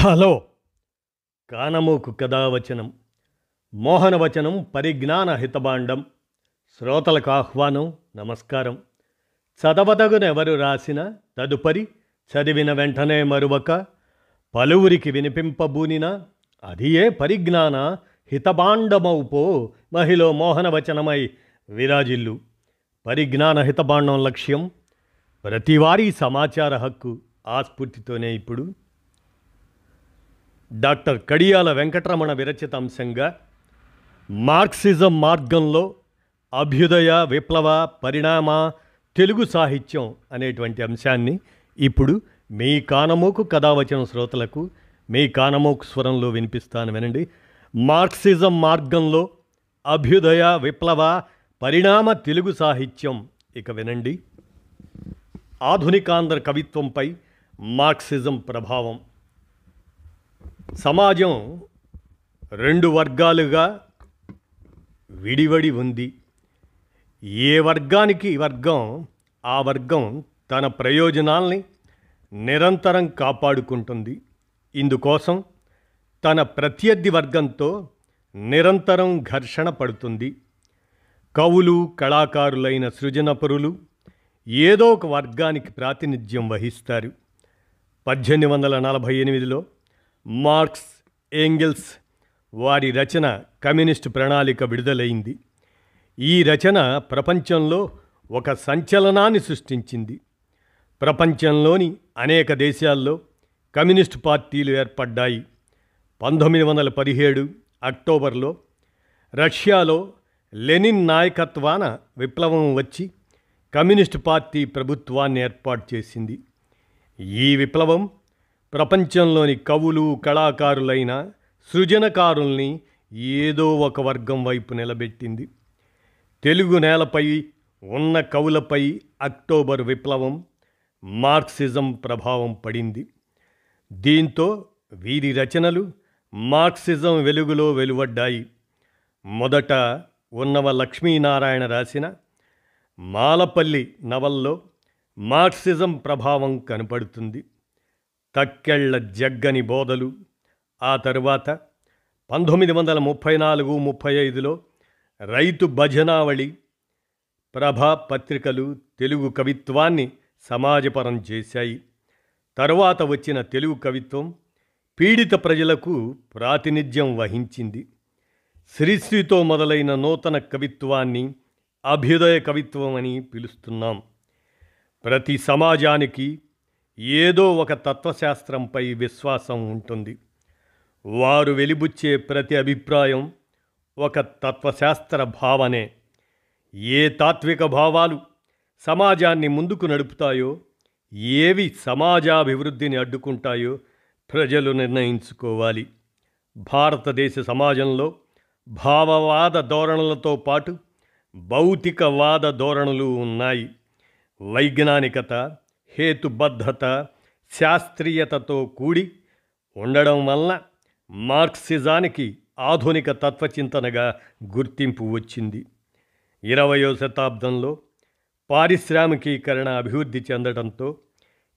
Hello. కానమోకు కథావచనం మోహనవచనం పరిజ్ఞాన హితబాండం. శ్రోతలకు ఆహ్వానం, నమస్కారం. చదవదగునెవరు రాసిన తదుపరి చదివిన వెంటనే మరువక పలువురికి వినిపింపబూనిన అది ఏ పరిజ్ఞాన హితబాండమౌపో మహిళ మోహనవచనమై విరాజిల్లు. పరిజ్ఞాన హితబాండం లక్ష్యం ప్రతివారీ సమాచార హక్కు. ఆ స్ఫూర్తితోనే ఇప్పుడు డాక్టర్ కడియాల వెంకటరమణ విరచిత అంశంగా మార్క్సిజం మార్గంలో అభ్యుదయ, విప్లవ, పరిణామ తెలుగు సాహిత్యం అనేటువంటి అంశాన్ని ఇప్పుడు మీ కానమోకు కథావచన శ్రోతలకు మీ కానమోకు స్వరంలో వినిపిస్తాను, వినండి. మార్క్సిజం మార్గంలో అభ్యుదయ, విప్లవ, పరిణామ తెలుగు సాహిత్యం. ఇక వినండి. ఆధునికాంధ్ర కవిత్వంపై మార్క్సిజం ప్రభావం. సమాజం రెండు వర్గాలుగా విడివడి ఉంది. ఏ వర్గానికి వర్గం ఆ వర్గం తన ప్రయోజనాల్ని నిరంతరం కాపాడుకుంటుంది. ఇందుకోసం తన ప్రత్యర్థి వర్గంతో నిరంతరం ఘర్షణ పడుతుంది. కవులు, కళాకారులైన సృజనపరులు ఏదో ఒక వర్గానికి ప్రాతినిధ్యం వహిస్తారు. 1848లో మార్క్స్, ఏంగెల్స్ వారి రచన కమ్యూనిస్టు ప్రణాళిక విడుదలైంది. ఈ రచన ప్రపంచంలో ఒక సంచలనాన్ని సృష్టించింది. ప్రపంచంలోని అనేక దేశాల్లో కమ్యూనిస్టు పార్టీలు ఏర్పడ్డాయి. 1917 అక్టోబర్లో రష్యాలో లెనిన్ నాయకత్వాన విప్లవం వచ్చి కమ్యూనిస్టు పార్టీ ప్రభుత్వాన్ని ఏర్పాటు చేసింది. ఈ విప్లవం ప్రపంచంలోని కవులు, కళాకారులైన సృజనకారుల్ని ఏదో ఒక వర్గం వైపు నిలబెట్టింది. తెలుగు నేలపై ఉన్న కవులపై అక్టోబర్ విప్లవం, మార్క్సిజం ప్రభావం పడింది. దీంతో వీరి రచనలు మార్క్సిజం వెలుగులో వెలువడ్డాయి. మొదట ఉన్నవ లక్ష్మీనారాయణ రాసిన మాలపల్లి నవల్లో మార్క్సిజం ప్రభావం కనపడుతుంది. తక్కెళ్ల జగ్గని బోధలు. ఆ తరువాత 1934-35లో రైతు భజనావళి, ప్రభ పత్రికలు తెలుగు కవిత్వాన్ని సమాజపరం చేశాయి. తరువాత వచ్చిన తెలుగు కవిత్వం పీడిత ప్రజలకు ప్రాతినిధ్యం వహించింది. శ్రీశ్రీతో మొదలైన నూతన కవిత్వాన్ని అభ్యుదయ కవిత్వం అని పిలుస్తున్నాం. ప్రతి సమాజానికి ఏదో ఒక తత్వశాస్త్రంపై విశ్వాసం ఉంటుంది. వారు వెలిబుచ్చే ప్రతి అభిప్రాయం ఒక తత్వశాస్త్ర భావనే. ఏ తాత్విక భావాలు సమాజాన్ని ముందుకు నడుపుతాయో, ఏవి సమాజాభివృద్ధిని అడ్డుకుంటాయో ప్రజలు నిర్ణయించుకోవాలి. భారతదేశ సమాజంలో భావవాద ధోరణులతో పాటు భౌతికవాద ధోరణులు ఉన్నాయి. వైజ్ఞానికత, హేతుబద్ధత, శాస్త్రీయతతో కూడి ఉండడం వలన మార్క్సిజానికి ఆధునిక తత్వచింతనగా గుర్తింపు వచ్చింది. 20వ శతాబ్దంలో పారిశ్రామికీకరణ అభివృద్ధి చెందడంతో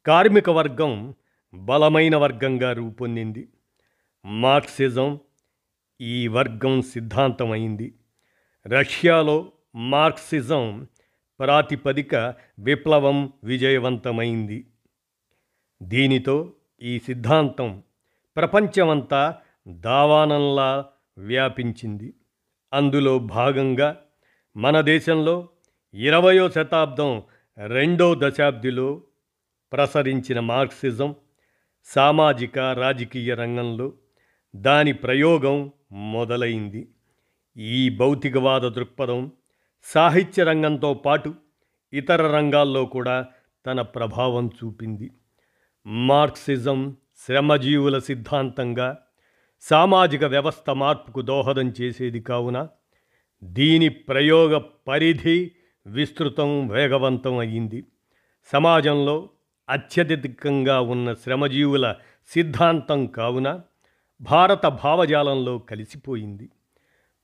కార్మిక వర్గం బలమైన వర్గంగా రూపొందింది. మార్క్సిజం ఈ వర్గం సిద్ధాంతమైంది. రష్యాలో మార్క్సిజం ప్రాతిపదిక విప్లవం విజయవంతమైంది. దీనితో ఈ సిద్ధాంతం ప్రపంచమంతా దావానంలా వ్యాపించింది. అందులో భాగంగా మన దేశంలో 20వ శతాబ్దం రెండో దశాబ్దిలో ప్రసరించిన మార్క్సిజం సామాజిక, రాజకీయ రంగంలో దాని ప్రయోగం మొదలైంది. ఈ భౌతికవాద దృక్పథం సాహిత్య రంగంతో పాటు ఇతర రంగాల్లో కూడా తన ప్రభావం చూపింది. మార్క్సిజం శ్రమజీవుల సిద్ధాంతంగా సామాజిక వ్యవస్థ మార్పుకు దోహదం చేసేది కావున దీని ప్రయోగ పరిధి విస్తృతం, వేగవంతం అయ్యింది. సమాజంలో అత్యధికంగా ఉన్న శ్రమజీవుల సిద్ధాంతం కావున భారత భావజాలంలో కలిసిపోయింది.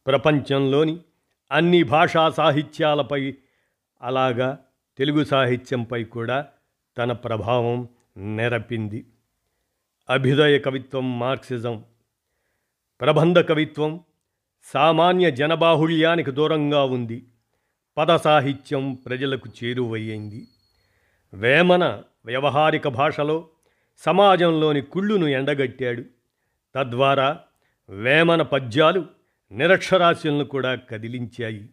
ప్రపంచంలోని అన్ని భాషా సాహిత్యాలపై, అలాగా తెలుగు సాహిత్యంపై కూడా తన ప్రభావం నెరపింది. అభ్యుదయ కవిత్వం మార్క్సిజం. ప్రబంధ కవిత్వం సామాన్య జనబాహుళ్యానికి దూరంగా ఉంది. పద సాహిత్యం ప్రజలకు చేరువయ్యింది. వేమన వ్యవహారిక భాషలో సమాజంలోని కుళ్ళును ఎండగట్టాడు. తద్వారా వేమన పద్యాలు నిరక్షరాస్యులను కూడా కదిలించాయి.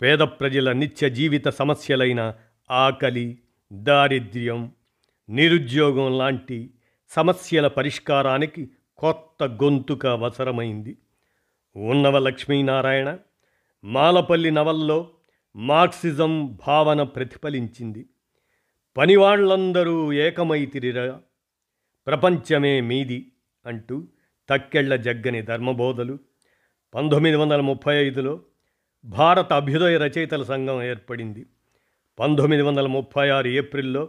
పేద ప్రజల నిత్య జీవిత సమస్యలైన ఆకలి, దారిద్ర్యం, నిరుద్యోగం లాంటి సమస్యల పరిష్కారానికి కొత్త గొంతుక అవసరమైంది. ఉన్నవ లక్ష్మీనారాయణ మాలపల్లి నవల్లో మార్క్సిజం భావన ప్రతిఫలించింది. పనివాళ్లందరూ ఏకమైతిరిరా, ప్రపంచమే మీది అంటూ తక్కెళ్ల జగ్గని ధర్మబోధలు. 1935లో భారత అభ్యుదయ రచయితల సంఘం ఏర్పడింది. 1936 ఏప్రిల్లో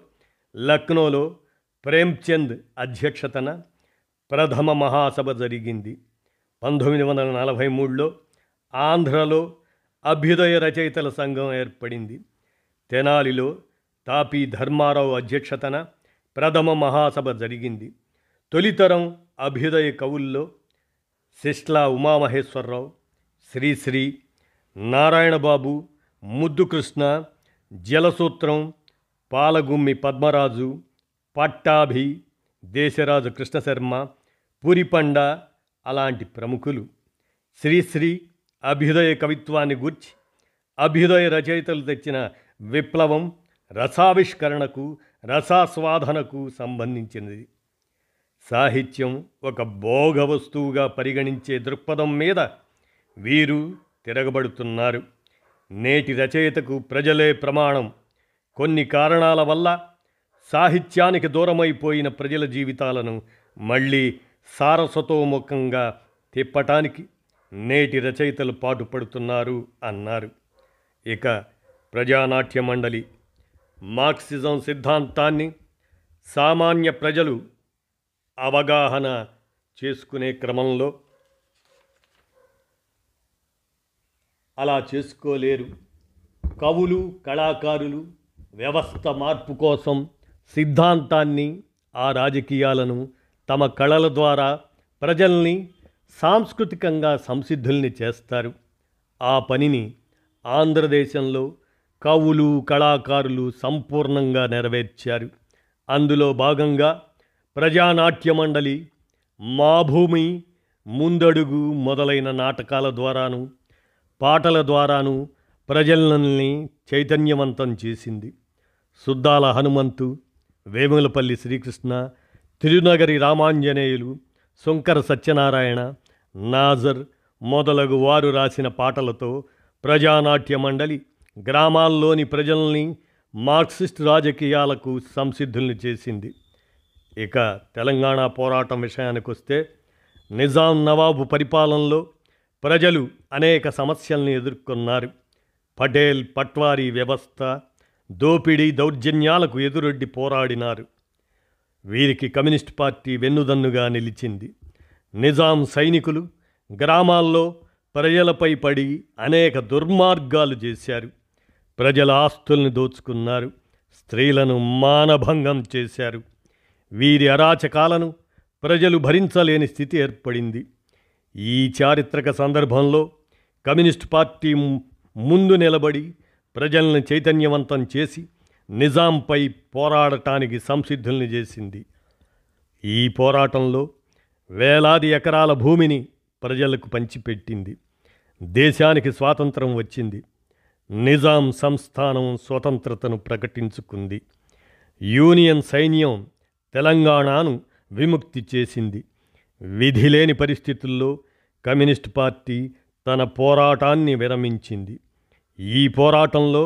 లక్నోలో ప్రేమ్చంద్ అధ్యక్షతన ప్రథమ మహాసభ జరిగింది. 1943లో ఆంధ్రలో అభ్యుదయ రచయితల సంఘం ఏర్పడింది. తెనాలిలో తాపీ ధర్మారావు అధ్యక్షతన ప్రథమ మహాసభ జరిగింది. తొలితరం అభ్యుదయ కవుల్లో శిష్లా ఉమామహేశ్వరరావు, శ్రీశ్రీ, నారాయణబాబు, ముద్దుకృష్ణ, జలసూత్రం, పాలగుమ్మి పద్మరాజు, పట్టాభి, దేశరాజు కృష్ణశర్మ, పురిపండ అలాంటి ప్రముఖులు. శ్రీశ్రీ అభ్యుదయ కవిత్వాన్ని గూర్చి అభ్యుదయ రచయితలు తెచ్చిన విప్లవం రసావిష్కరణకు, రసాస్వాదనకు సంబంధించినది. సాహిత్యం ఒక భోగ వస్తువుగా పరిగణించే దృక్పథం మీద వీరు తిరగబడుతున్నారు. నేటి రచయితకు ప్రజలే ప్రమాణం. కొన్ని కారణాల వల్ల సాహిత్యానికి దూరమైపోయిన ప్రజల జీవితాలను మళ్ళీ సారస్వతోముఖంగా తిప్పటానికి నేటి రచయితలు పాటుపడుతున్నారు అన్నారు. ఇక ప్రజానాట్య మండలి మార్క్సిజం సిద్ధాంతాన్ని సామాన్య ప్రజలు అవగాహన చేసుకునే క్రమంలో అలా చేసుకోలేరు. కవులు, కళాకారులు వ్యవస్థ మార్పు కోసం సిద్ధాంతాన్ని, ఆ రాజకీయాలను తమ కళల ద్వారా ప్రజల్ని సాంస్కృతికంగా సంసిద్ధుల్ని చేస్తారు. ఆ పనిని ఆంధ్రదేశంలో కవులు, కళాకారులు సంపూర్ణంగా నెరవేర్చారు. అందులో భాగంగా ప్రజానాట్య మండలి, మా భూమి, ముందడుగు మొదలైన నాటకాల ద్వారాను, పాటల ద్వారాను ప్రజల్ని చైతన్యవంతం చేసింది. సుద్దాల హనుమంతు, వేములపల్లి శ్రీకృష్ణ, తిరునగరి రామాంజనేయులు, శంకర సత్యనారాయణ, నాజర్ మొదలగు వారు రాసిన పాటలతో ప్రజానాట్య మండలి గ్రామాల్లోని ప్రజల్ని మార్క్సిస్ట్ రాజకీయాలకు సంసిద్ధుల్ని చేసింది. ఇక తెలంగాణ పోరాటం విషయానికి వస్తే నిజాం నవాబు పరిపాలనలో ప్రజలు అనేక సమస్యల్ని ఎదుర్కొన్నారు. పటేల్ పట్వారీ వ్యవస్థ, దోపిడీ దౌర్జన్యాలకు ఎదురొడ్డి పోరాడినారు. వీరికి కమ్యూనిస్ట్ పార్టీ వెన్నుదన్నుగా నిలిచింది. నిజాం సైనికులు గ్రామాల్లో ప్రజలపై పడి అనేక దుర్మార్గాలు చేశారు. ప్రజల ఆస్తుల్ని దోచుకున్నారు. స్త్రీలను మానభంగం చేశారు. వీరి అరాచకాలను ప్రజలు భరించలేని స్థితి ఏర్పడింది. ఈ చారిత్రక సందర్భంలో కమ్యూనిస్ట్ పార్టీ ముందు నిలబడి ప్రజల్ని చైతన్యవంతం చేసి నిజాంపై పోరాడటానికి సంసిద్ధుల్ని చేసింది. ఈ పోరాటంలో వేలాది ఎకరాల భూమిని ప్రజలకు పంచిపెట్టింది. దేశానికి స్వాతంత్రం వచ్చింది. నిజాం సంస్థానం స్వతంత్రతను ప్రకటించుకుంది. యూనియన్ సైన్యం తెలంగాణను విముక్తి చేసింది. విధిలేని పరిస్థితుల్లో కమ్యూనిస్ట్ పార్టీ తన పోరాటాన్ని విరమించింది. ఈ పోరాటంలో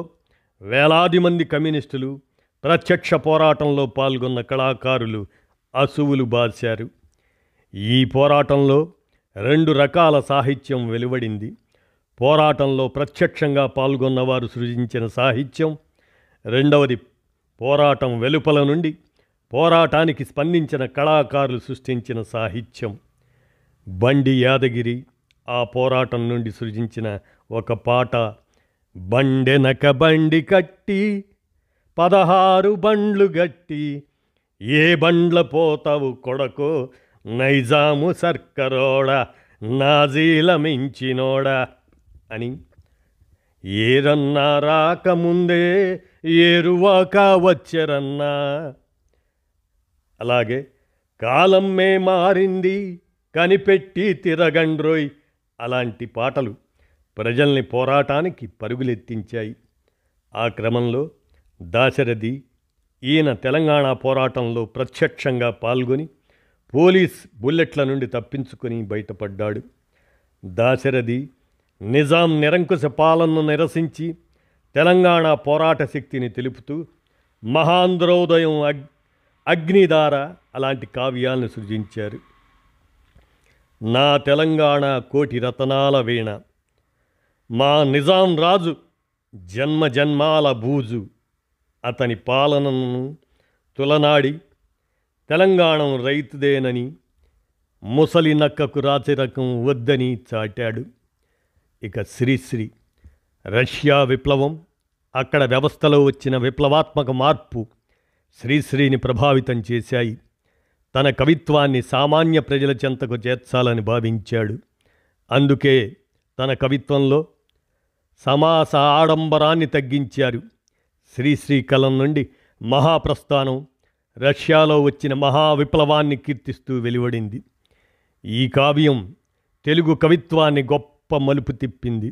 వేలాది మంది కమ్యూనిస్టులు, ప్రత్యక్ష పోరాటంలో పాల్గొన్న కళాకారులు అసువులు బాశారు. ఈ పోరాటంలో 2 రకాల సాహిత్యం వెలువడింది. పోరాటంలో ప్రత్యక్షంగా పాల్గొన్నవారు సృజించిన సాహిత్యం, రెండవది పోరాటం వెలుపల నుండి పోరాటానికి స్పందించిన కళాకారులు సృష్టించిన సాహిత్యం. బండి యాదగిరి ఆ పోరాటం నుండి సృజించిన ఒక పాట, బండెనక బండి కట్టి 16 బండ్లు గట్టి ఏ బండ్ల పోతావు కొడకో నైజాము సర్కరోడా నాజీల మించినోడా అని ఏరన్నా రాకముందే ఏరువాక వచ్చరన్నా. అలాగే కాలమ్మే మారింది కనిపెట్టి తిరగండ్రోయ్ అలాంటి పాటలు ప్రజల్ని పోరాటానికి పరుగులెత్తించాయి. ఆ క్రమంలో దాశరథి ఈయన తెలంగాణ పోరాటంలో ప్రత్యక్షంగా పాల్గొని పోలీస్ బుల్లెట్ల నుండి తప్పించుకొని బయటపడ్డాడు. దాశరథి నిజాం నిరంకుశ పాలనను నిరసించి తెలంగాణ పోరాట శక్తిని తెలుపుతూ మహాంధ్రోదయం, అగ్నిధార అలాంటి కావ్యాలను సృజించారు. నా తెలంగాణ కోటి రతనాల వీణ, మా నిజాం రాజు జన్మ జన్మాల బూజు, అతని పాలనను తులనాడి తెలంగాణ రైతుదేనని ముసలి నక్కకు రాచరకం వద్దని చాటాడు. ఇక శ్రీశ్రీ రష్యా విప్లవం, అక్కడ వ్యవస్థలో వచ్చిన విప్లవాత్మక మార్పు శ్రీశ్రీని ప్రభావితం చేశాయి. తన కవిత్వాన్ని సామాన్య ప్రజల చెంతకు చేర్చాలని భావించాడు. అందుకే తన కవిత్వంలో సమాస ఆడంబరాన్ని తగ్గించారు. శ్రీశ్రీ కలం నుండి మహాప్రస్థానం రష్యాలో వచ్చిన మహా విప్లవాన్ని కీర్తిస్తూ వెలువడింది. ఈ కావ్యం తెలుగు కవిత్వాన్ని గొప్ప మలుపు తిప్పింది.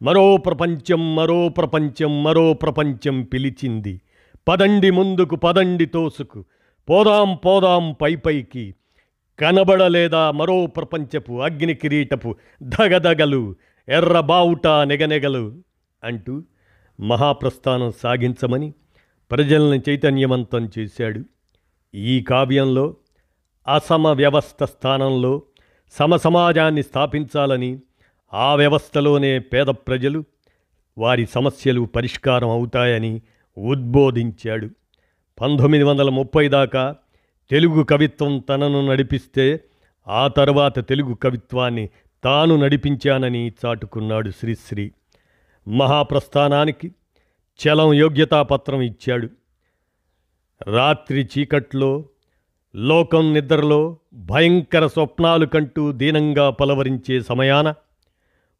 మరో ప్రపంచం మరో ప్రపంచం మరో ప్రపంచం పిలిచింది, పదండి ముందుకు పదండి తోసుకు, పోదాం పోదాం పైపైకి, కనబడలేదా మరో ప్రపంచపు అగ్ని కిరీటపు దగదగలు, ఎర్రబావుట నెగనెగలు అంటూ మహాప్రస్థానం సాగించమని ప్రజల్ని చైతన్యవంతం చేశాడు. ఈ కావ్యంలో అసమ వ్యవస్థ స్థానంలో సమసమాజాన్ని స్థాపించాలని, ఆ వ్యవస్థలోనే పేద ప్రజలు వారి సమస్యలు పరిష్కారం అవుతాయని ఉద్బోధించాడు. 1930 దాకా తెలుగు కవిత్వం తనను నడిపిస్తే ఆ తర్వాత తెలుగు కవిత్వాన్ని తాను నడిపించానని చాటుకున్నాడు శ్రీశ్రీ. మహాప్రస్థానానికి చలం యోగ్యతాపత్రం ఇచ్చాడు. రాత్రి చీకట్లో లోకం నిద్రలో భయంకర స్వప్నాలు కంటూ దీనంగా పలవరించే సమయాన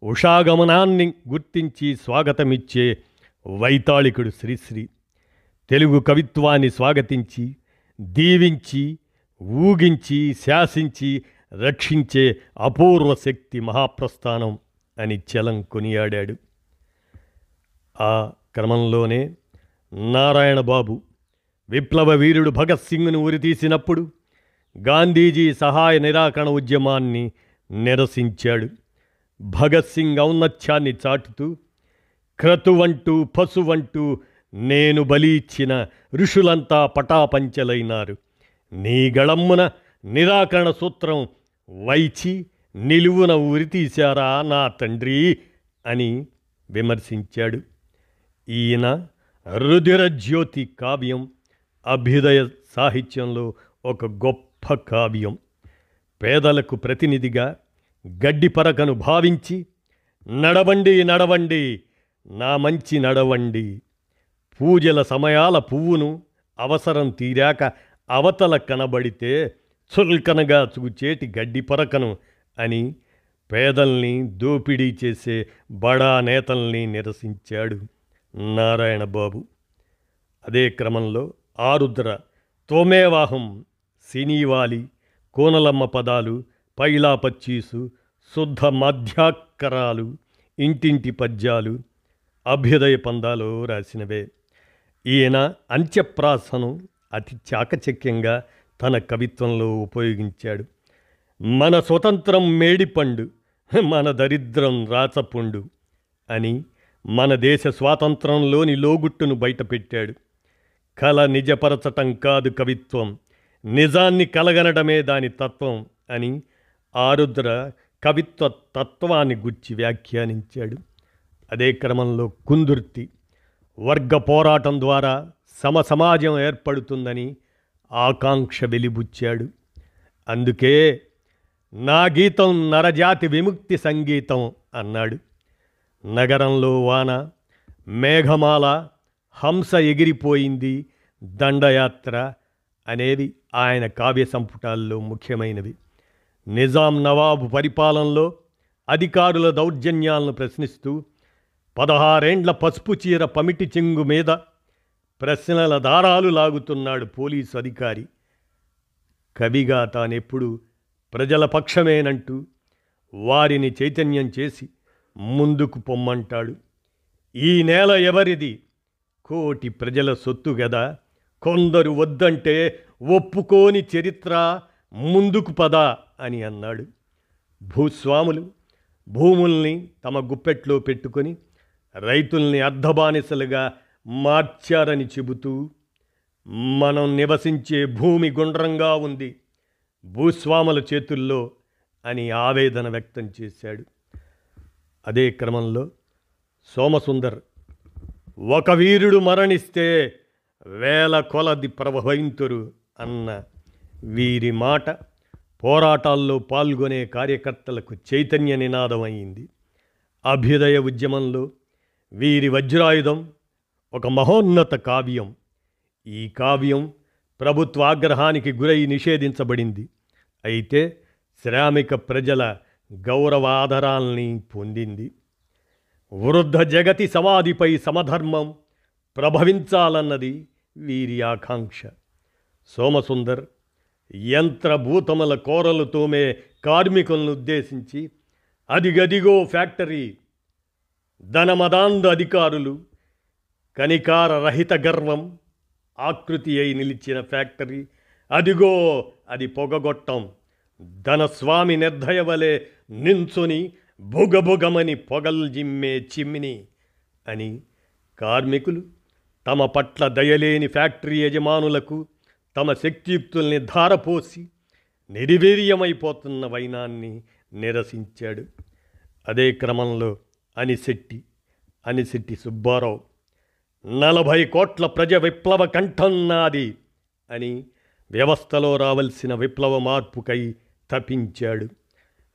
ఉషాగమనాన్ని గుర్తించి స్వాగతమిచ్చే వైతాళికుడు శ్రీశ్రీ. తెలుగు కవిత్వాన్ని స్వాగతించి దీవించి ఊగించి శాసించి రక్షించే అపూర్వ శక్తి మహాప్రస్థానం అని చలం కొనియాడాడు. ఆ క్రమంలోనే నారాయణబాబు విప్లవ వీరుడు భగత్ సింగ్ను ఉరితీసినప్పుడు గాంధీజీ సహాయ నిరాకరణ ఉద్యమాన్ని నిరసించాడు. భగత్ సింగ్ ఔన్నత్యాన్ని చాటుతూ క్రతువంటూ పశువంటూ నేను బలి ఇచ్చిన ఋషులంతా పటాపంచలైనారు, నీ గళమ్మున నిరాకరణ సూత్రం వైచి నిలువున ఉరితీశారా నా తండ్రి అని విమర్శించాడు. ఈయన రుధిరజ్యోతి కావ్యం అభ్యుదయ సాహిత్యంలో ఒక గొప్ప కావ్యం. పేదలకు ప్రతినిధిగా గడ్డిపరకను భావించి నడవండి నడవండి నా మంచి నడవండి, పూజల సమయాల పువ్వును అవసరం తీరాక అవతల కనబడితే చుల్కనగా చూచేటి గడ్డిపరకను అని పేదల్ని దోపిడీ చేసే బడా నేతల్ని నిరసించాడు నారాయణబాబు. అదే క్రమంలో ఆరుద్ర, తోమేవాహం, సినీవాలి, కోనలమ్మ పదాలు, పైలా పచ్చీసు, శుద్ధ మధ్యాక్కరాలు, ఇంటింటి పద్యాలు అభ్యుదయ పందాలో రాసినవే. ఈయన అంత్యప్రాసను అతి చాకచక్యంగా తన కవిత్వంలో ఉపయోగించాడు. మన స్వతంత్రం మేడిపండు, మన దరిద్రం రాచపుండు అని మన దేశ స్వాతంత్రంలోని లోగుట్టును బయటపెట్టాడు. కళ నిజపరచటం కాదు కవిత్వం, నిజాన్ని కలగనడమే దాని తత్వం అని ఆరుద్ర కవిత్వ తత్వాన్ని గుర్చి వ్యాఖ్యానించాడు. అదే క్రమంలో కుందుర్తి వర్గ పోరాటం ద్వారా సమసమాజం ఏర్పడుతుందని ఆకాంక్ష వెలిబుచ్చాడు. అందుకే నా గీతం నరజాతి విముక్తి సంగీతం అన్నాడు. నగరంలో వాన, మేఘమాల, హంస ఎగిరిపోయింది, దండయాత్ర అనేవి ఆయన కావ్య సంపుటాల్లో ముఖ్యమైనవి. నిజాం నవాబు పరిపాలనలో అధికారుల దౌర్జన్యాలను ప్రశ్నిస్తూ 16 పసుపు చీర పమిటి చెంగు మీద ప్రశ్నల దారాలు లాగుతున్నాడు పోలీసు అధికారి. కవిగా తానెప్పుడు ప్రజల పక్షమేనంటూ వారిని చైతన్యం చేసి ముందుకు పొమ్మంటాడు. ఈ నేల ఎవరిది? కోటి ప్రజల సొత్తు గదా. కొందరు వద్దంటే ఒప్పుకోని చరిత్ర, ముందుకు పద అని అన్నాడు. భూస్వాములు భూముల్ని తమ గుప్పెట్లో పెట్టుకొని రైతుల్ని అర్ధబానిసలుగా మార్చారని చెబుతూ మనం నివసించే భూమి గుండ్రంగా ఉంది భూస్వాముల చేతుల్లో అని ఆవేదన వ్యక్తం చేశాడు. అదే క్రమంలో సోమసుందర్ ఒక వీరుడు మరణిస్తే వేల కొలది ప్రవహింతురు అన్న వీరి మాట పోరాటాల్లో పాల్గొనే కార్యకర్తలకు చైతన్య నినాదమైంది. అభ్యుదయ ఉద్యమంలో వీరి వజ్రాయుధం ఒక మహోన్నత కావ్యం. ఈ కావ్యం ప్రభుత్వ ఆగ్రహానికి గురై నిషేధించబడింది. అయితే శ్రామిక ప్రజల గౌరవాదరాల్ని పొందింది. వృద్ధ జగతి సమాధిపై సమధర్మం ప్రభవించాలన్నది వీరి ఆకాంక్ష. సోమసుందర్ యంత్రభూతముల కోరలు తోమే కార్మికులను ఉద్దేశించి అదిగదిగో ఫ్యాక్టరీ, ధనమదాంధ అధికారులు, కనికార రహిత గర్వం ఆకృతి అయి నిలిచిన ఫ్యాక్టరీ, అదిగో అది పొగగొట్టం, ధనస్వామి నిర్దయవలే నించుని భుగభుగమని పొగల్జిమ్మే చిమ్మిని అని కార్మికులు తమ పట్ల దయలేని ఫ్యాక్టరీ యజమానులకు తమ శక్తియుక్తుల్ని ధారపోసి నిర్వీర్యమైపోతున్న వైనాన్ని నిరసించాడు. అదే క్రమంలో అనిశెట్టి సుబ్బారావు 40 కోట్ల ప్రజ విప్లవ కంఠం నాది అని వ్యవస్థలో రావలసిన విప్లవ మార్పుకై తపించాడు.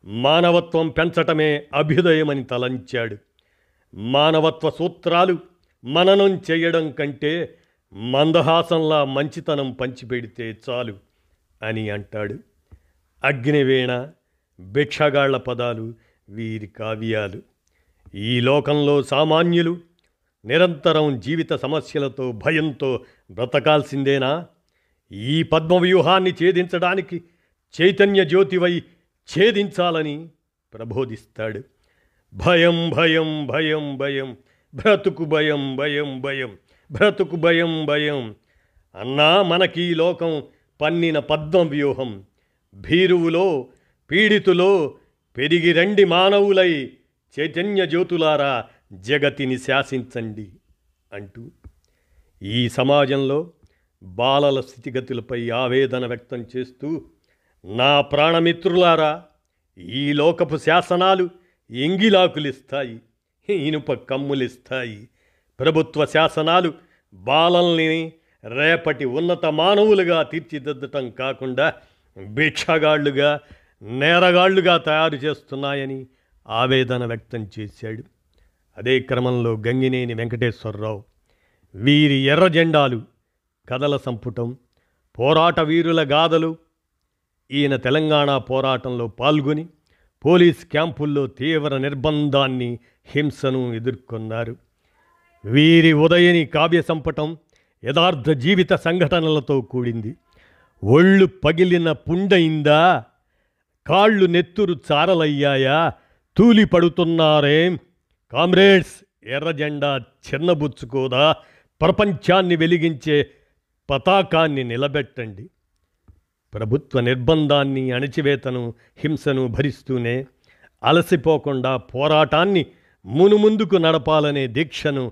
మానవత్వం పెంచటమే అభ్యుదయమని తలంచాడు. మానవత్వ సూత్రాలు మననం చేయడం కంటే మందహాసంలా మంచితనం పంచిపెడితే చాలు అని అంటాడు. అగ్నివీణ, భిక్షగాళ్ల పదాలు వీరి కావ్యాలు. ఈ లోకంలో సామాన్యులు నిరంతరం జీవిత సమస్యలతో భయంతో బ్రతకాల్సిందేనా? ఈ పద్మవ్యూహాన్ని ఛేదించడానికి చైతన్య జ్యోతివై ఛేదించాలని ప్రబోధిస్తాడు. భయం భయం భయం భయం, బ్రతుకు భయం భయం భయం, బ్రతుకు భయం భయం అన్నా మనకీ లోకం పన్నిన పద్మవ్యూహం. భీరువులో పీడితులో పెరిగి రండి మానవులై, చైతన్య జ్యోతులారా జగతిని శాసించండి అంటూ ఈ సమాజంలో బాలల స్థితిగతులపై ఆవేదన వ్యక్తం చేస్తూ, నా ప్రాణమిత్రులారా, ఈ లోకపు శాసనాలు ఎంగిలాకులిస్తాయి, ఇనుప కమ్ములిస్తాయి. ప్రభుత్వ శాసనాలు బాలల్ని రేపటి ఉన్నత మానవులుగా తీర్చిదిద్దటం కాకుండా భిక్షగాళ్లుగా, నేరగాళ్లుగా తయారు చేస్తున్నాయని ఆవేదన వ్యక్తం చేశాడు. అదే క్రమంలో గంగినేని వెంకటేశ్వరరావు వీరి ఎర్ర జెండాలు కథల సంపుటం, పోరాట వీరుల గాథలు. ఈయన తెలంగాణ పోరాటంలో పాల్గొని పోలీస్ క్యాంపుల్లో తీవ్ర నిర్బంధాన్ని, హింసను ఎదుర్కొన్నారు. వీరి ఉదయని కావ్య సంపుటం యథార్థ జీవిత సంఘటనలతో కూడింది. ఒళ్ళు పగిలిన పుండయిందా? కాళ్ళు నెత్తురు చారలయ్యాయా? తూలి పడుతున్నారేం? కామ్రేడ్స్, ఎర్ర జెండా చిన్నబుచ్చుకోదా? ప్రపంచాన్ని వెలిగించే పతాకాన్ని నిలబెట్టండి. ప్రభుత్వ నిర్బంధాన్ని, అణచివేతను, హింసను భరిస్తూనే అలసిపోకుండా పోరాటాన్ని మునుముందుకు నడపాలనే దీక్షను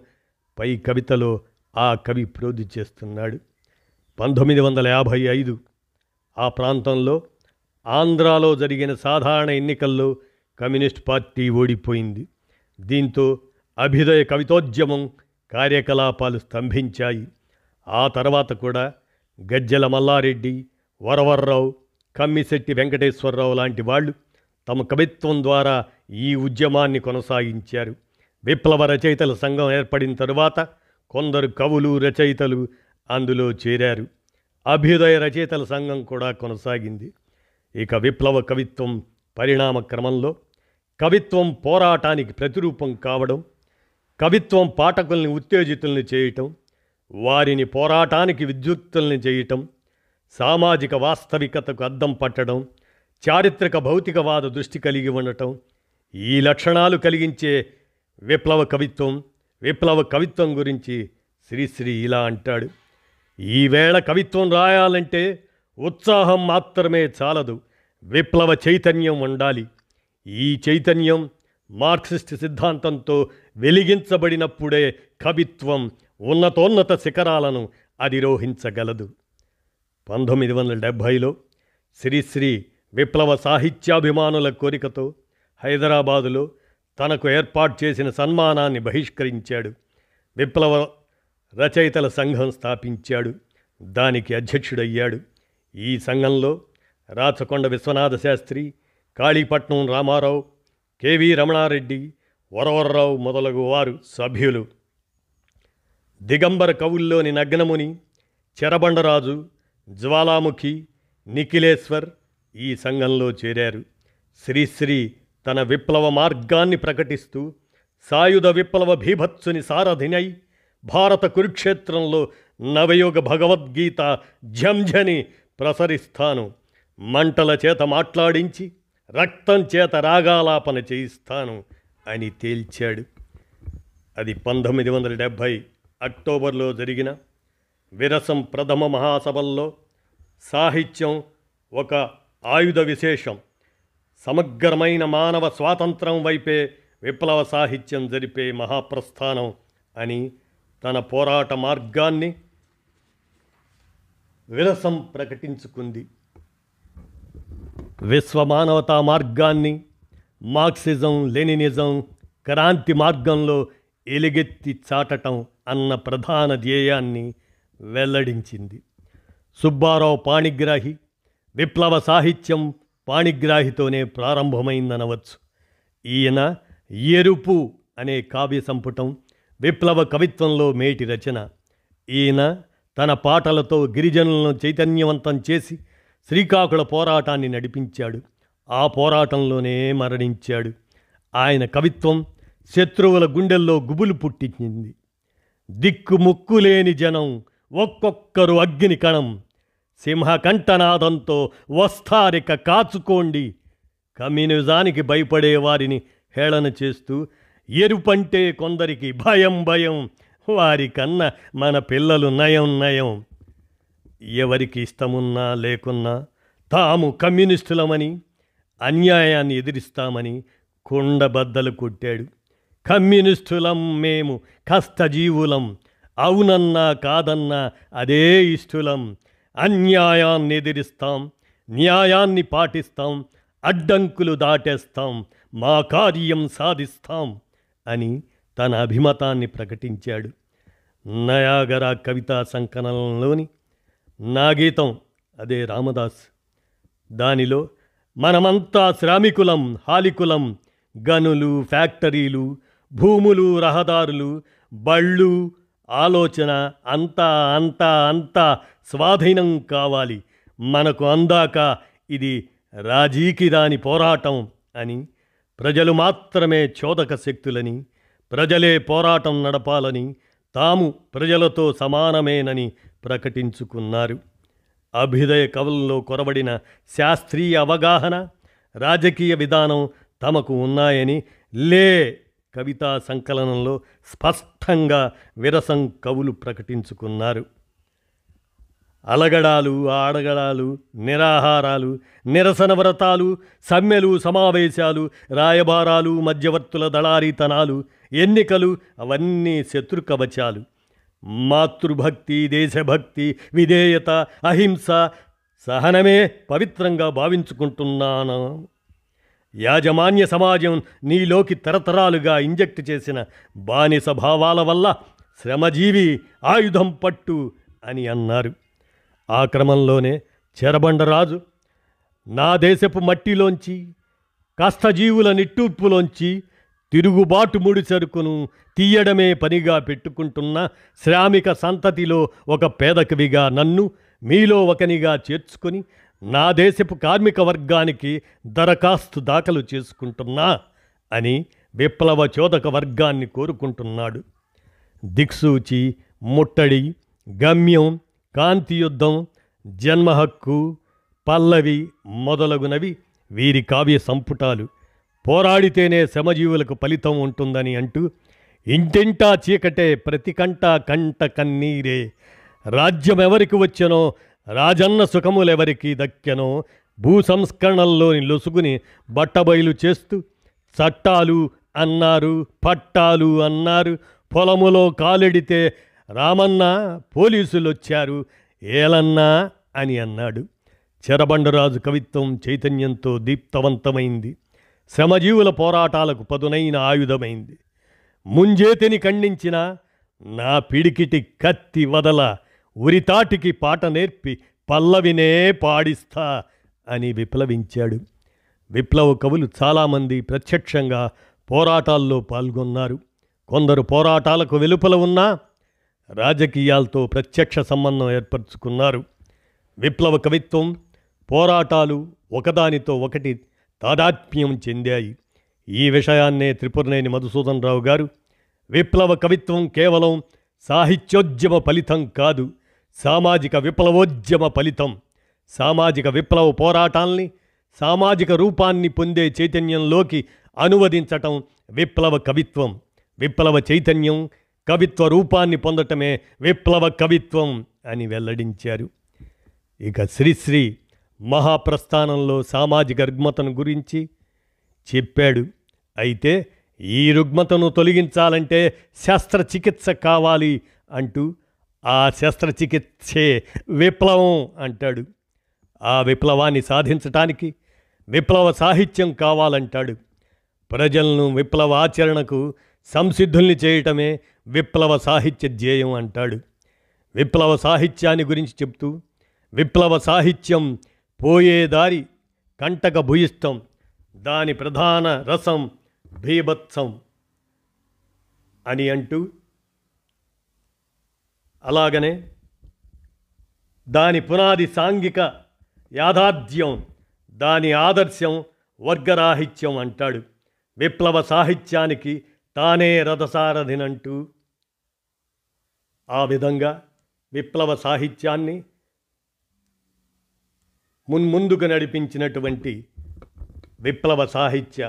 పై కవితలో ఆ కవి ప్రోధి చేస్తున్నాడు. 1955 ఆ ప్రాంతంలో ఆంధ్రాలో జరిగిన సాధారణ ఎన్నికల్లో కమ్యూనిస్ట్ పార్టీ ఓడిపోయింది. దీంతో అభ్యుదయ కవితోద్యమం కార్యకలాపాలు స్తంభించాయి. ఆ తర్వాత కూడా గజ్జెల మల్లారెడ్డి, వరవర్రావు, కమ్మిశెట్టి వెంకటేశ్వరరావు లాంటి వాళ్ళు తమ కవిత్వం ద్వారా ఈ ఉద్యమాన్ని కొనసాగించారు. విప్లవ రచయితల సంఘం ఏర్పడిన తరువాత కొందరు కవులు, రచయితలు అందులో చేరారు. అభ్యుదయ రచయితల సంఘం కూడా కొనసాగింది. ఇక విప్లవ కవిత్వం పరిణామ క్రమంలో కవిత్వం పోరాటానికి ప్రతిరూపం కావడం, కవిత్వం పాఠకుల్ని ఉత్తేజితుల్ని చేయటం, వారిని పోరాటానికి విద్యుక్తుల్ని చేయటం, సామాజిక వాస్తవికతకు అద్దం పట్టడం, చారిత్రక భౌతికవాద దృష్టి కలిగి ఉండటం, ఈ లక్షణాలు కలిగించే విప్లవ కవిత్వం గురించి శ్రీశ్రీ ఇలా అంటాడు: ఈవేళ కవిత్వం రాయాలంటే ఉత్సాహం మాత్రమే చాలదు, విప్లవ చైతన్యం ఉండాలి. ఈ చైతన్యం మార్క్సిస్ట్ సిద్ధాంతంతో వెలిగించబడినప్పుడే కవిత్వం ఉన్నతోన్నత శిఖరాలను అధిరోహించగలదు. 1970లో శ్రీశ్రీ విప్లవ సాహిత్యాభిమానుల కోరికతో హైదరాబాదులో తనకు ఏర్పాటు చేసిన సన్మానాన్ని బహిష్కరించాడు. విప్లవ రచయితల సంఘం స్థాపించాడు. దానికి అధ్యక్షుడయ్యాడు. ఈ సంఘంలో రాచకొండ విశ్వనాథ శాస్త్రి, కాళీపట్నం రామారావు, కెవి రమణారెడ్డి, వరవర్రావు మొదలగు వారు సభ్యులు. దిగంబర కవుల్లోని నగ్నముని, చెరబండరాజు, జ్వాలాముఖి, నిఖిలేశ్వర్ ఈ సంఘంలో చేరారు. శ్రీశ్రీ తన విప్లవ మార్గాన్ని ప్రకటిస్తూ సాయుధ విప్లవ భీభత్సుని సారథినై భారత కురుక్షేత్రంలో నవయుగ భగవద్గీత ఝంఝని ప్రసరిస్తాను, మంటల చేత మాట్లాడించి రక్తం చేత రాగాలాపన చేయిస్తాను అని తేల్చాడు. అది 1970 అక్టోబర్లో జరిగిన విరసం ప్రథమ మహాసభల్లో సాహిత్యం ఒక ఆయుధ విశేషం, సమగ్రమైన మానవ స్వాతంత్రం వైపే విప్లవ సాహిత్యం జరిపే మహాప్రస్థానం అని తన పోరాట మార్గాన్ని విరసం ప్రకటించుకుంది. విశ్వమానవతా మార్గాన్ని మార్క్సిజం, లెనినిజం క్రాంతి మార్గంలో ఎలుగెత్తి చాటటం అన్న ప్రధాన ధ్యేయాన్ని వెల్లడించింది. సుబ్బారావు పాణిగ్రాహి విప్లవ సాహిత్యం పాణిగ్రాహితోనే ప్రారంభమైందనవచ్చు. ఈయన ఎరుపు అనే కావ్య సంపుటం విప్లవ కవిత్వంలో మేటి రచన. ఈయన తన పాటలతో గిరిజనులను చైతన్యవంతం చేసి శ్రీకాకుళ పోరాటాన్ని నడిపించాడు. ఆ పోరాటంలోనే మరణించాడు. ఆయన కవిత్వం శత్రువుల గుండెల్లో గుబులు పుట్టించింది. దిక్కుముక్కులేని జనం ఒక్కొక్కరు అగ్ని కణం, సింహకంఠనాదంతో వస్తారిక కాచుకోండి, కమ్యూనిజానికి భయపడే వారిని హేళన చేస్తూ ఎరుపంటే కొందరికి భయం భయం, వారికన్నా మన పిల్లలు నయం నయం, ఎవరికి ఇష్టమున్నా లేకున్నా తాము కమ్యూనిస్టులమని అన్యాయాన్ని ఎదిరిస్తామని కుండబద్దలు కొట్టాడు. కమ్యూనిస్టులం మేము, కష్టజీవులం, అవునన్నా కాదన్నా అదే ఇష్టలం, అన్యాయాన్ని ఎదిరిస్తాం, న్యాయాన్ని పాటిస్తాం, అడ్డంకులు దాటేస్తాం, మా కార్యం సాధిస్తాం అని తన అభిమతాన్ని ప్రకటించాడు. నయాగరా కవితా సంకలనంలోని నా గీతం అదే రామదాస్. దానిలో మనమంతా శ్రామికులం, హాలికులం, గనులు, ఫ్యాక్టరీలు, భూములు, రహదారులు, బళ్ళు, ఆలోచన అంతా అంతా అంతా స్వాధీనం కావాలి, మనకు అందాక ఇది రాజీకి రాని పోరాటం అని, ప్రజలు మాత్రమే చోదక శక్తులని, ప్రజలే పోరాటం నడపాలని, తాము ప్రజలతో సమానమేనని ప్రకటించుకున్నారు. అభ్యుదయ కవుల్లో కొరబడిన శాస్త్రీయ అవగాహన, రాజకీయ విధానం తమకు ఉన్నాయని లే కవితా సంకలనంలో స్పష్టంగా విరసం కవులు ప్రకటించుకున్నారు. అలగడాలు, ఆడగడాలు, నిరాహారాలు, నిరసన వ్రతాలు, సమ్మెలు, సమావేశాలు, రాయబారాలు, మధ్యవర్తుల దళారీతనాలు, ఎన్నికలు అవన్నీ శత్రుకవచాలు. మాతృభక్తి, దేశభక్తి, విధేయత, అహింస, సహనమే పవిత్రంగా భావించుకుంటున్నాను. యాజమాన్య సమాజం నీలోకి తరతరాలుగా ఇంజెక్ట్ చేసిన బానిస భావాల వల్ల శ్రమజీవి ఆయుధం పట్టు అని అన్నారు. ఆ క్రమంలోనే చెరబండరాజు నా దేశపు మట్టిలోంచి, కష్టజీవుల నిట్టూర్పులోంచి తిరుగుబాటు ముడి సరుకును తీయడమే పనిగా పెట్టుకుంటున్న శ్రామిక సంతతిలో ఒక పేద కవిగా నన్ను మీలో ఒకనిగా చేర్చుకొని నా దేశపు కార్మిక వర్గానికి దరఖాస్తు దాఖలు చేసుకుంటున్నా అని విప్లవ చోదక వర్గాన్ని కోరుకుంటున్నాడు. దిక్సూచి, ముట్టడి, గమ్యం, కాంతియుద్ధం, జన్మహక్కు, పల్లవి మొదలగునవి వీరి కావ్య సంపుటాలు. పోరాడితేనే శ్రమజీవులకు ఫలితం ఉంటుందని అంటూ ఇంటింటా చీకటే, ప్రతి కంట కంట కన్నీరే, రాజ్యం ఎవరికి వచ్చెనో, రాజన్న సుఖములెవరికి దక్కెనో, భూ సంస్కరణల్లోని లొసుగుని బట్టబయలు చేస్తూ చట్టాలు అన్నారు, పట్టాలు అన్నారు, పొలములో కాలెడితే రామన్న పోలీసులొచ్చారు ఏలన్నా అని అన్నాడు. చెరబండరాజు కవిత్వం చైతన్యంతో దీప్తవంతమైంది. శ్రమజీవుల పోరాటాలకు పదునైన ఆయుధమైంది. ముంజేతిని ఖండించిన నా పిడికిటి కత్తి వదల, ఉరితాటికి పాట నేర్పి పల్లవినే పాడిస్తా అని విప్లవించాడు. విప్లవ కవులు చాలామంది ప్రత్యక్షంగా పోరాటాల్లో పాల్గొన్నారు. కొందరు పోరాటాలకు వెలుపల ఉన్నా రాజకీయాలతో ప్రత్యక్ష సంబంధం ఏర్పరచుకున్నారు. విప్లవ కవిత్వం, పోరాటాలు ఒకదానితో ఒకటి తాదాత్మ్యం చెందాయి. ఈ విషయాన్నే త్రిపురనేని మధుసూదన్ రావు గారు విప్లవ కవిత్వం కేవలం సాహిత్యోద్యమ ఫలితం కాదు, సామాజిక విప్లవోద్యమ ఫలితం. సామాజిక విప్లవ పోరాటాల్ని సామాజిక రూపాన్ని పొందే చైతన్యంలోకి అనువదించటం విప్లవ కవిత్వం. విప్లవ చైతన్యం కవిత్వ రూపాన్ని పొందటమే విప్లవ కవిత్వం అని వెల్లడించారు. ఇక శ్రీశ్రీ మహాప్రస్థానంలో సామాజిక రుగ్మతను గురించి చెప్పాడు. అయితే ఈ రుగ్మతను తొలగించాలంటే శస్త్రచికిత్స కావాలి అంటూ ఆ శస్త్రచికిత్సే విప్లవం అంటాడు. ఆ విప్లవాన్ని సాధించటానికి విప్లవ సాహిత్యం కావాలంటాడు. ప్రజలను విప్లవ ఆచరణకు సంసిద్ధుల్ని చేయటమే విప్లవ సాహిత్య ధ్యేయం అంటాడు. విప్లవ సాహిత్యాన్ని గురించి చెప్తూ విప్లవ సాహిత్యం పోయేదారి కంటక భూయిష్టం, దాని ప్రధాన రసం భీభత్సం అని అంటూ, అలాగనే దాని పునాది సాంఘిక యాథార్థ్యం, దాని ఆదర్శం వర్గరాహిత్యం అంటాడు. విప్లవ సాహిత్యానికి తానే రథసారథినంటూ ఆ విధంగా విప్లవ సాహిత్యాన్ని మున్ముందుకు నడిపించినటువంటి విప్లవ సాహిత్య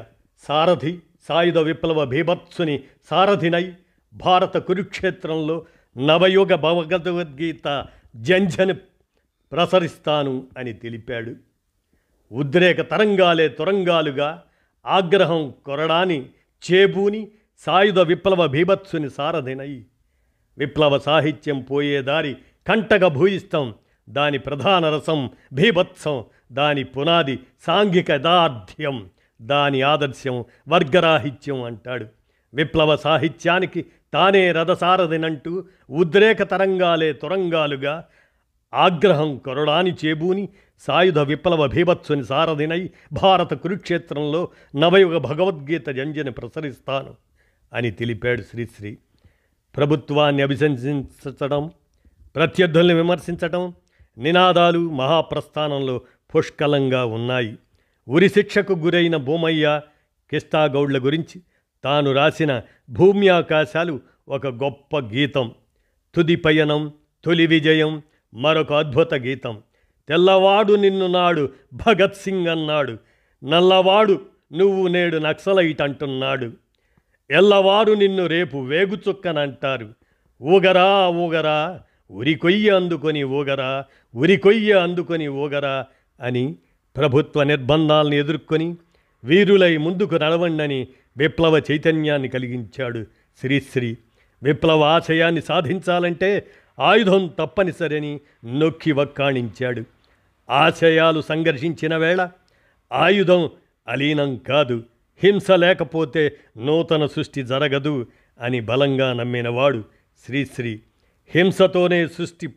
సారథి, సాయుధ విప్లవ భీభత్సుని సారథినై భారత కురుక్షేత్రంలో నవయుగ భగవద్గీత జంఝని ప్రసరిస్తాను అని తెలిపాడు. ఉద్రేక తరంగాలే తొరంగాలుగా ఆగ్రహం కొరడాని చేబూని సాయుధ విప్లవ భీభత్సుని సారథినై విప్లవ సాహిత్యం పోయేదారి కంటక భూయిష్టం, దాని ప్రధాన రసం భీభత్సం, దాని పునాది సాంఘిక యథార్థ్యం, దాని ఆదర్శం వర్గరాహిత్యం అంటాడు. విప్లవ సాహిత్యానికి తానే రథసారథినంటూ ఉద్రేక తరంగాలే తొరంగాలుగా ఆగ్రహం కొరడాని చేబూని సాయుధ విప్లవ భీభత్సుని సారథినై భారత కురుక్షేత్రంలో నవయుగ భగవద్గీత జంజని ప్రసరిస్తాను అని తెలిపాడు శ్రీశ్రీ. ప్రభుత్వాన్ని అభిశంసించడం, ప్రత్యర్థుల్ని విమర్శించటం నినాదాలు మహాప్రస్థానంలో పుష్కలంగా ఉన్నాయి. ఉరి శిక్షకు గురైన భూమయ్య, కిష్టాగౌడ్ల గురించి తాను రాసిన భూమి ఆకాశాలు ఒక గొప్ప గీతం. తుది పయనం, తొలి విజయం మరొక అద్భుత గీతం. తెల్లవాడు నిన్ను నాడు భగత్ సింగ్ అన్నాడు, నల్లవాడు నువ్వు నేడు నక్సలైట్ అంటున్నాడు, ఎల్లవారు నిన్ను రేపు వేగుచుక్కనంటారు, ఊగరా ఊగరా ఉరికొయ్య అందుకొని ఊగరా, ఉరికొయ్య అందుకొని ఊగరా అని ప్రభుత్వ నిర్బంధాలను ఎదుర్కొని వీరులై ముందుకు నడవండని విప్లవ చైతన్యాన్ని కలిగించాడు శ్రీశ్రీ. విప్లవ ఆశయాన్ని సాధించాలంటే ఆయుధం తప్పనిసరని నొక్కి వక్కాణించాడు. ఆశయాలు సంఘర్షించిన వేళ ఆయుధం అలీనం కాదు, హింస లేకపోతే నూతన సృష్టి జరగదు అని బలంగా నమ్మినవాడు శ్రీశ్రీ. హింసతోనే సృష్టి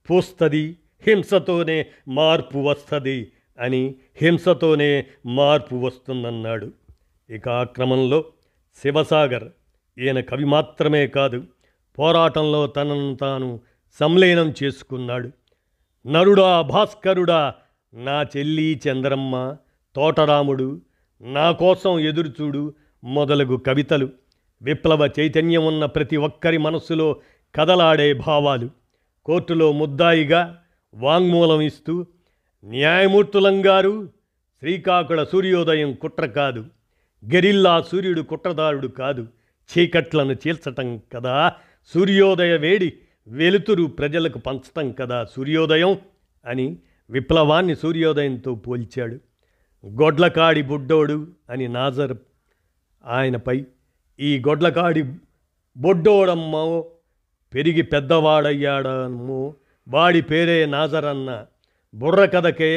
పూస్తుంది, హింసతోనే మార్పు వస్తుంది అని హింసతోనే మార్పు వస్తుందన్నాడు. ఇక ఆ క్రమంలో శివసాగర్, ఈయన కవి మాత్రమే కాదు, పోరాటంలో తనను తాను సంలీనం చేసుకున్నాడు. నరుడా భాస్కరుడా, నా చెల్లి చంద్రమ్మ, తోటరాముడు, నా కోసం ఎదురుచూడు మొదలగు కవితలు విప్లవ చైతన్యం ఉన్న ప్రతి ఒక్కరి మనస్సులో కదలాడే భావాలు. కోర్టులో ముద్దాయిగా వాంగ్మూలం ఇస్తూ, న్యాయమూర్తులంగారు, శ్రీకాకుళ సూర్యోదయం కుట్ర కాదు, గెరిల్లా సూర్యుడు కుట్రదారుడు కాదు, చీకట్లను చీల్చటం కదా సూర్యోదయ వేడి, వెలుతురు ప్రజలకు పంచటం కదా సూర్యోదయం అని విప్లవాన్ని సూర్యోదయంతో పోల్చాడు. గొడ్లకాడి బుడ్డోడు అని నాజర్ ఆయనపై, ఈ గొడ్లకాడి బొడ్డోడమ్మో పెరిగి పెద్దవాడయ్యాడమ్మో, వాడి పేరే నాజరన్న, బుర్ర కథకే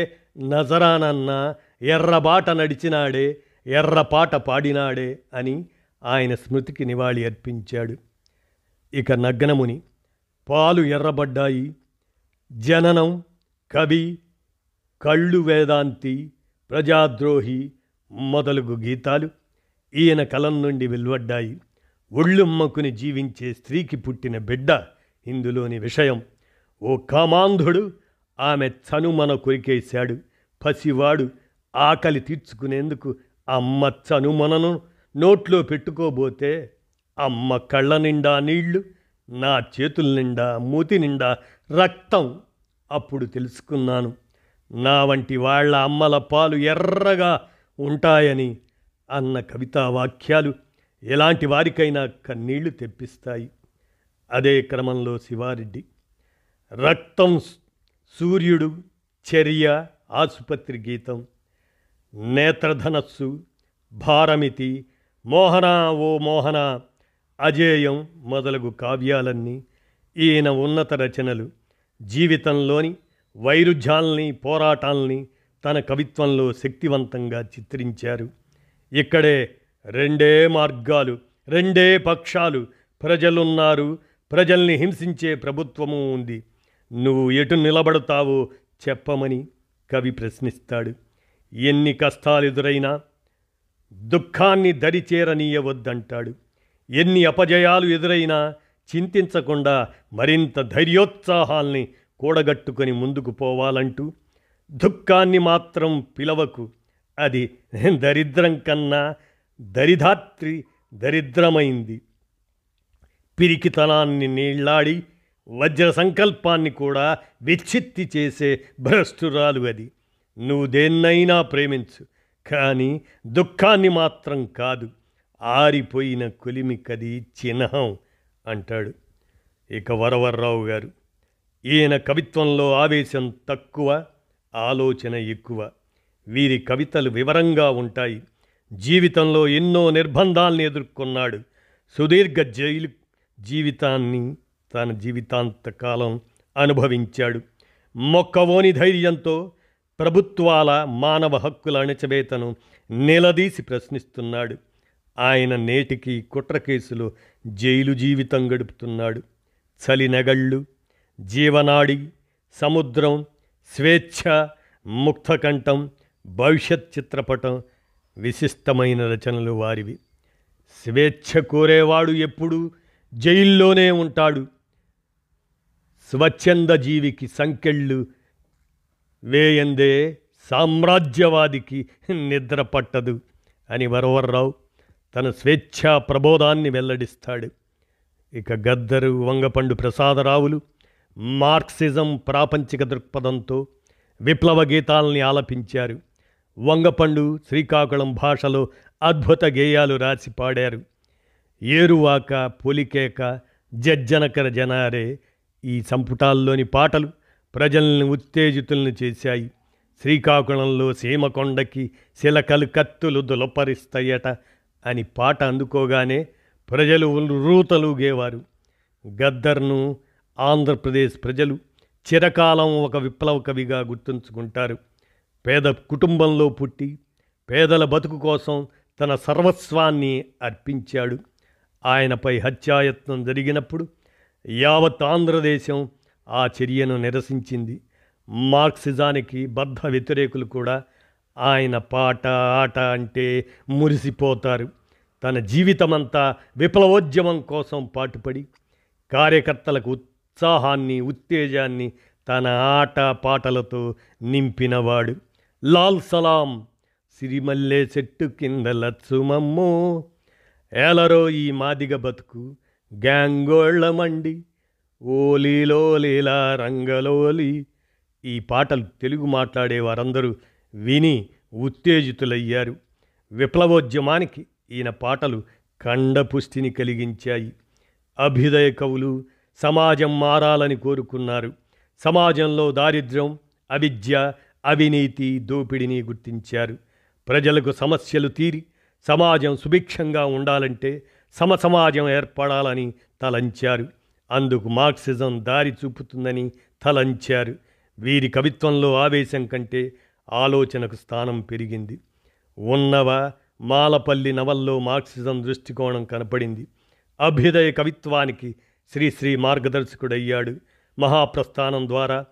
నజరానన్న, ఎర్రబాట నడిచినాడే, ఎర్రపాట పాడినాడే అని ఆయన స్మృతికి నివాళి అర్పించాడు. ఇక నగ్నముని, పాలు ఎర్రబడ్డాయి, జననం, కవి, కళ్ళు వేదాంతి, ప్రజాద్రోహి మొదలగు గీతాలు ఈయన కలం నుండి వెలువడ్డాయి. ఒళ్ళుమ్మకుని జీవించే స్త్రీకి పుట్టిన బిడ్డ ఇందులోని విషయం. ఓ కామాంధుడు ఆమె చనుమన కొరికేశాడు. పసివాడు ఆకలి తీర్చుకునేందుకు అమ్మ చనుమనను నోట్లో పెట్టుకోబోతే అమ్మ కళ్ళ నిండా నీళ్లు, నా చేతుల నిండా మూతి నిండా రక్తం. అప్పుడు తెలుసుకున్నాను నా వంటి వాళ్ళ అమ్మల పాలు ఎర్రగా ఉంటాయని అన్న కవితా వాక్యాలు ఎలాంటి వారికైనా కన్నీళ్లు తెప్పిస్తాయి. అదే క్రమంలో శివారెడ్డి, రక్తం, సూర్యుడు, చర్య, ఆసుపత్రి గీతం, నేత్రధనస్సు, భారమితి, మోహన ఓ మోహన, అజేయం మొదలగు కావ్యాలన్నీ ఈయన ఉన్నత రచనలు. జీవితంలోని వైరుధ్యాల్ని, పోరాటాల్ని తన కవిత్వంలో శక్తివంతంగా చిత్రించారు. ఇక్కడే రెండే మార్గాలు, రెండే పక్షాలు, ప్రజలున్నారు, ప్రజల్ని హింసించే ప్రభుత్వము ఉంది, నువ్వు ఎటు నిలబడతావో చెప్పమని కవి ప్రశ్నిస్తాడు. ఎన్ని కష్టాలు ఎదురైనా దుఃఖాన్ని దరిచేరనీయవద్దంటాడు. ఎన్ని అపజయాలు ఎదురైనా చింతించకుండా మరింత ధైర్యోత్సాహాల్ని కూడగట్టుకొని ముందుకు పోవాలంటూ, దుఃఖాన్ని మాత్రం పిలవకు, అది దరిద్రం కన్నా దరిధాత్రి దరిద్రమైంది, పిరికితనాన్ని నీళ్లాడి వజ్ర సంకల్పాన్ని కూడా విచ్ఛిత్తి చేసే భ్రష్టురాలు అది. నువ్వు దేన్నైనా ప్రేమించు, కానీ దుఃఖాన్ని మాత్రం కాదు, ఆరిపోయిన కొలిమి కది చిహ్నం అంటాడు. ఇక వరవర్రావు గారు, ఈయన కవిత్వంలో ఆవేశం తక్కువ, ఆలోచన ఎక్కువ. వీరి కవితలు వివరంగా ఉంటాయి. జీవితంలో ఎన్నో నిర్బంధాల్ని ఎదుర్కొన్నాడు. సుదీర్ఘ జైలు జీవితాన్ని తన జీవితాంతకాలం అనుభవించాడు. మొక్కవోని ధైర్యంతో ప్రభుత్వాల మానవ హక్కుల అణచివేతను నిలదీసి ప్రశ్నిస్తున్నాడు. ఆయన నేటికి కుట్ర కేసులో జైలు జీవితం గడుపుతున్నాడు. చలినెగళ్ళు, జీవనాడి, సముద్రం, స్వేచ్ఛ, ముక్తకంఠం, భవిష్యత్ చిత్రపటం విశిష్టమైన రచనలు వారివి. స్వేచ్ఛ కోరేవాడు ఎప్పుడూ జైల్లోనే ఉంటాడు. స్వచ్ఛంద జీవికి సంకెళ్ళు వేయందే సామ్రాజ్యవాదికి నిద్ర పట్టదు అని వరవర్రావు తన స్వేచ్ఛా ప్రబోధాన్ని వెల్లడిస్తాడు. ఇక గద్దరు, వంగపండు ప్రసాదరావులు మార్క్సిజం ప్రాపంచిక దృక్పథంతో విప్లవ గీతాల్ని ఆలపించారు. వంగపండు శ్రీకాకుళం భాషలో అద్భుత గేయాలు రాసి పాడారు. ఏరువాక, పొలికేక, జజ్జనకర జనారే ఈ సంపుటాల్లోని పాటలు ప్రజల్ని ఉత్తేజితుల్ని చేశాయి. శ్రీకాకుళంలో సీమకొండకి శిలకలు కత్తులు దులపరిస్తాయట అని పాట అందుకోగానే ప్రజలు రూతలుగేవారు. గద్దర్ను ఆంధ్రప్రదేశ్ ప్రజలు చిరకాలం ఒక విప్లవ కవిగా గుర్తుంచుకుంటారు. పేద కుటుంబంలో పుట్టి పేదల బతుకు కోసం తన సర్వస్వాన్ని అర్పించాడు. ఆయనపై హత్యాయత్నం జరిగినప్పుడు యావత్ ఆంధ్రదేశం ఆ చర్యను నిరసించింది. మార్క్సిజానికి బద్ధ వ్యతిరేకులు కూడా ఆయన పాట, ఆట అంటే మురిసిపోతారు. తన జీవితమంతా విప్లవోద్యమం కోసం పాటుపడి కార్యకర్తలకు ఉత్సాహాన్ని, ఉత్తేజాన్ని తన ఆట పాటలతో నింపినవాడు. లాల్ సలాం, సిరిమల్లె చెట్టు కింద లచ్చుమమ్మో, ఏలరో ఈ మాదిగ బతుకు గ్యాంగోళ్ళమండి, ఓలీలోలీలా రంగలోలి. ఈ పాటలు తెలుగు మాట్లాడే వారందరూ విని ఉత్తేజితులయ్యారు. విప్లవోద్యమానికి ఈయన పాటలు కండపుష్టిని కలిగించాయి. అభ్యుదయ కవులు సమాజం మారాలని కోరుకున్నారు. సమాజంలో దారిద్ర్యం, అవిద్య, అవినీతి, దోపిడీని గుర్తించారు. ప్రజలకు సమస్యలు తీరి సమాజం సుభిక్షంగా ఉండాలంటే సమసమాజం ఏర్పడాలని తలంచారు. అందుకు మార్క్సిజం దారి చూపుతుందని తలంచారు. వీరి కవిత్వంలో ఆవేశం కంటే ఆలోచనకు స్థానం పెరిగింది. ఉన్నవ, మాలపల్లి నవల్లో మార్క్సిజం దృష్టికోణం కనపడింది. అభ్యుదయ కవిత్వానికి శ్రీశ్రీ మార్గదర్శకుడయ్యాడు. మహాప్రస్థానం ద్వారా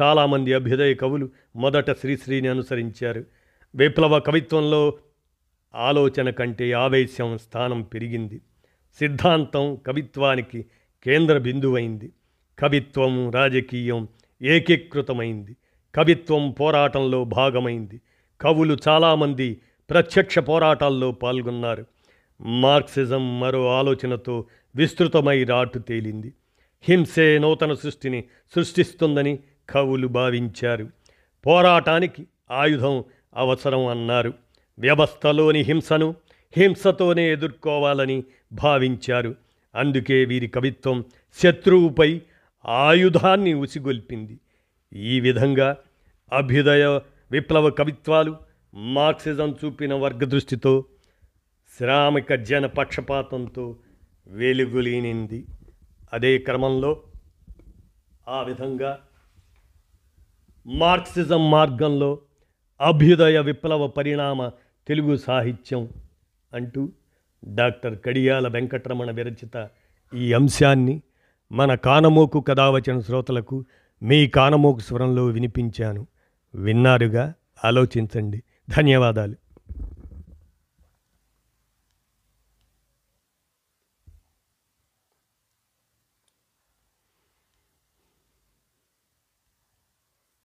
చాలామంది అభ్యుదయ కవులు మొదట శ్రీశ్రీని అనుసరించారు. విప్లవ కవిత్వంలో ఆలోచన కంటే ఆవేశం స్థానం పెరిగింది. సిద్ధాంతం కవిత్వానికి కేంద్ర బిందువైంది. కవిత్వం రాజకీయం ఏకీకృతమైంది. కవిత్వం పోరాటంలో భాగమైంది. కవులు చాలామంది ప్రత్యక్ష పోరాటాల్లో పాల్గొన్నారు. మార్క్సిజం మరో ఆలోచనతో విస్తృతమై రాటు తేలింది. హింసే నూతన సృష్టిని సృష్టిస్తుందని కవులు భావించారు. పోరాటానికి ఆయుధం అవసరం అన్నారు. వ్యవస్థలోని హింసను హింసతోనే ఎదుర్కోవాలని భావించారు. అందుకే వీరి కవిత్వం శత్రువుపై ఆయుధాన్ని ఉసిగొల్పింది. ఈ విధంగా అభ్యుదయ విప్లవ కవిత్వాలు మార్క్సిజం చూపిన వర్గదృష్టితో, శ్రామిక జన పక్షపాతంతో వెలుగులీనింది. అదే క్రమంలో ఆ విధంగా మార్క్సిజం మార్గంలో అభ్యుదయ విప్లవ పరిణామ తెలుగు సాహిత్యం అంటూ డాక్టర్ కడియాల వెంకటరమణ విరచిత ఈ అంశాన్ని మన కానమోకు కథావచన శ్రోతలకు మీ కానమోకు స్వరంలో వినిపించాను. విన్నారుగా, ఆలోచించండి. ధన్యవాదాలు.